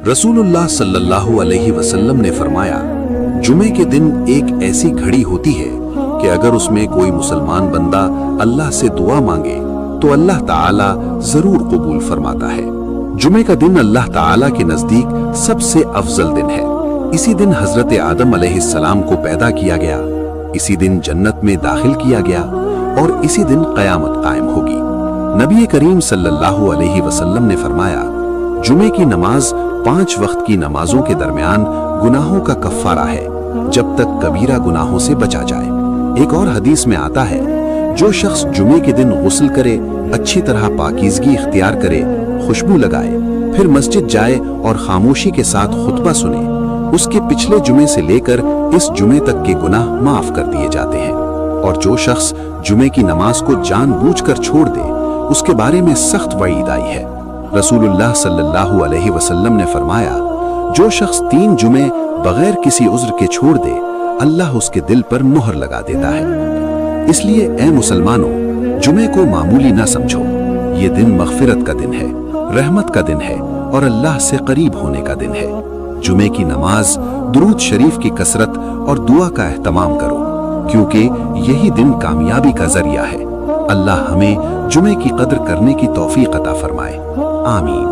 रसूलुल्लाह सल्लल्लाहु अलैहि वसल्लम ने फरमाया, जुमे के दिन एक ऐसी घड़ी होती है कि अगर उसमें कोई मुसलमान बंदा अल्लाह से दुआ मांगे तो अल्लाह ताला जरूर कबूल फरमाता है। जुमे का दिन अल्लाह ताला के नजदीक सबसे अफजल दिन है। इसी दिन हजरत आदम अलैहिस्सलाम को पैदा किया गया, इसी दिन जन्नत में दाखिल किया गया और इसी दिन कयामत कायम होगी। नबी करीम सल्लल्लाहु अलैहि वसल्लम ने फरमाया, जुमे की नमाज 5 वक्त की नमाजों के दरमियान गुनाहों का कफ्फारा है, जब तक कबीरा गुनाहों से बचा जाए। एक और हदीस में आता है, जो शख्स जुमे के दिन गुस्ल करे, अच्छी तरह पाकीज़गी इख्तियार करे, खुशबू लगाए, फिर मस्जिद जाए और खामोशी के साथ खुतबा सुने, उसके पिछले जुमे से लेकर इस जुमे तक के गुनाह माफ कर दिए जाते हैं। और जो शख्स जुमे की नमाज को जानबूझकर छोड़ दे, उसके बारे में सख्त वईद आई है। रसूलुल्लाह सल्लल्लाहु अलैहि वसल्लम ने फरमाया, जो शख्स 3 जुमे बगैर किसी उज्र के छोड़ दे, अल्लाह उसके दिल पर मुहर लगा देता है। इसलिए ए मुसलमानों, जुमे को मामूली ना समझो। ये दिन मगफिरत का दिन है, रहमत का दिन है और अल्लाह से करीब होने का दिन है। जुमे की नमाज, दुरूद शरीफ की कसरत और दुआ का एहतमाम करो, क्योंकि यही दिन कामयाबी का जरिया है। अल्लाह हमें जुमे की कद्र करने की तौफीक अता फरमाए। आमीन।